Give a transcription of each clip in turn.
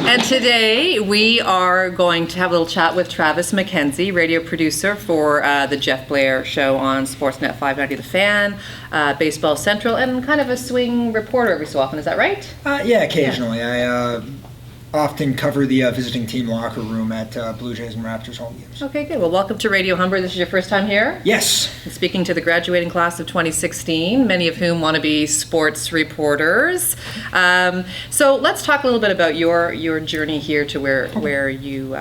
And today we are going to have a little chat with Travis MacKenzie, radio producer for the Jeff Blair show on Sportsnet 590 The Fan, Baseball Central, and kind of a swing reporter every so often. Is that right? Yeah, occasionally. I often cover the visiting team locker room at Blue Jays and Raptors home games. Okay, good. Well, welcome to Radio Humber. This is your first time here? Yes. And speaking to the graduating class of 2016, many of whom want to be sports reporters. So let's talk a little bit about your journey here to where you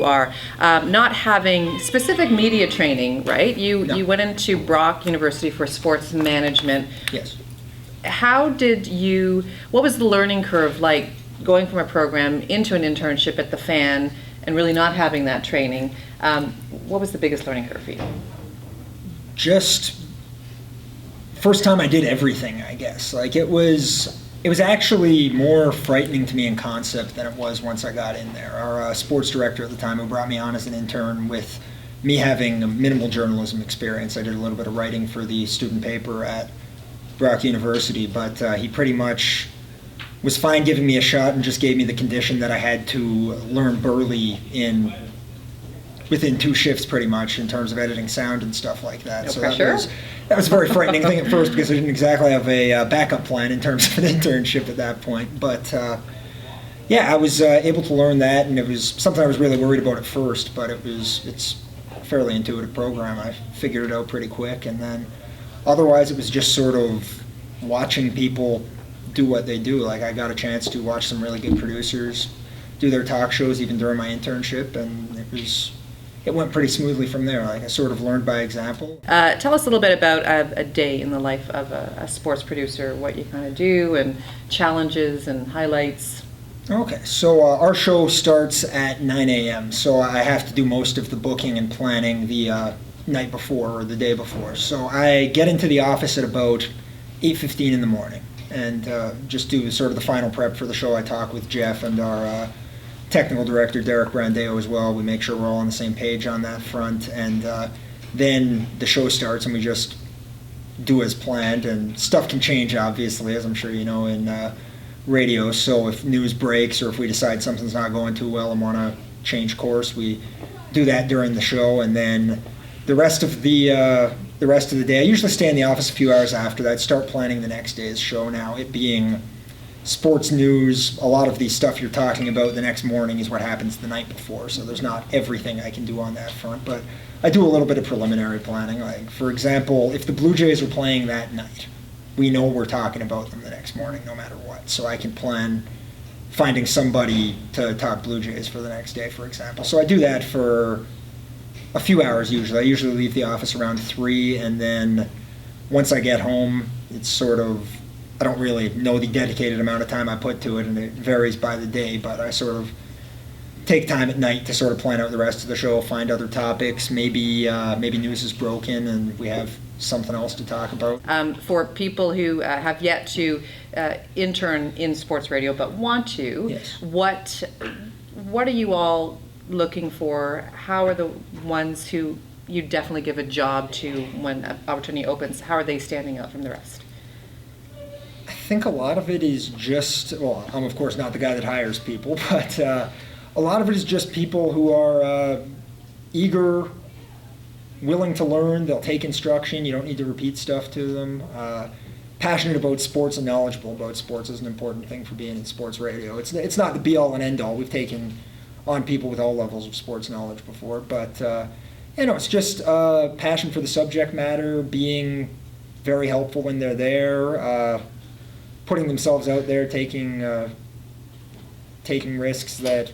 are. Not having specific media training, right? No. You went into Brock University for sports management. Yes. What was the learning curve like going from a program into an internship at the Fan and really not having that training? What was the biggest learning curve for you? Just first time I did everything, I guess. Like it was actually more frightening to me in concept than it was once I got in there. Our sports director at the time, who brought me on as an intern with me having a minimal journalism experience, I did a little bit of writing for the student paper at Brock University, but he pretty much was fine giving me a shot and just gave me the condition that I had to learn Burley within 2 shifts pretty much in terms of editing sound and stuff like that. No so pressure. That was a very frightening thing at first because I didn't exactly have a backup plan in terms of an internship at that point. But I was able to learn that, and it was something I was really worried about at first, but it's a fairly intuitive program. I figured it out pretty quick, and then otherwise it was just sort of watching people do what they do. Like I got a chance to watch some really good producers do their talk shows even during my internship, and it went pretty smoothly from there. Like I sort of learned by example. Tell us a little bit about a day in the life of a sports producer, what you kind of do and challenges and highlights. Okay, so our show starts at 9 a.m. so I have to do most of the booking and planning the night before or the day before. So I get into the office at about 8:15 in the morning and just do sort of the final prep for the show. I talk with Jeff and our technical director, Derek Brandeo, as well. We make sure we're all on the same page on that front, and then the show starts and we just do as planned, and stuff can change, obviously, as I'm sure you know, in radio. So if news breaks or if we decide something's not going too well and want to change course, we do that during the show, and then the rest of the day, I usually stay in the office a few hours after that, start planning the next day's show. Now, it being sports news, a lot of the stuff you're talking about the next morning is what happens the night before, so there's not everything I can do on that front, but I do a little bit of preliminary planning. Like, for example, if the Blue Jays are playing that night, we know we're talking about them the next morning no matter what, so I can plan finding somebody to talk Blue Jays for the next day, for example. So I do that for a few hours usually. I usually leave the office around 3, and then once I get home, it's sort of, I don't really know the dedicated amount of time I put to it, and it varies by the day, but I sort of take time at night to sort of plan out the rest of the show, find other topics, maybe news is broken and we have something else to talk about. For people who have yet to intern in sports radio but want to, yes. What are you all looking for? How are the ones who you definitely give a job to when an opportunity opens, how are they standing out from the rest? I think a lot of it is just, well, I'm of course not the guy that hires people, but a lot of it is just people who are eager, willing to learn, they'll take instruction, you don't need to repeat stuff to them. Passionate about sports and knowledgeable about sports is an important thing for being in sports radio. It's not the be-all and end-all. We've taken on people with all levels of sports knowledge before, but it's just passion for the subject matter, being very helpful when they're there, putting themselves out there, taking risks that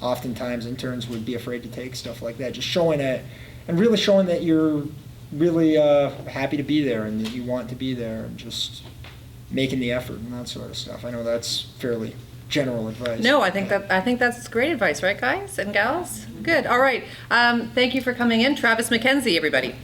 oftentimes interns would be afraid to take, stuff like that. Just showing it, and really showing that you're really happy to be there and that you want to be there, and just making the effort and that sort of stuff. I know that's fairly general advice. No, I think that's great advice, right, guys and gals? Good. All right. Thank you for coming in, Travis MacKenzie, everybody.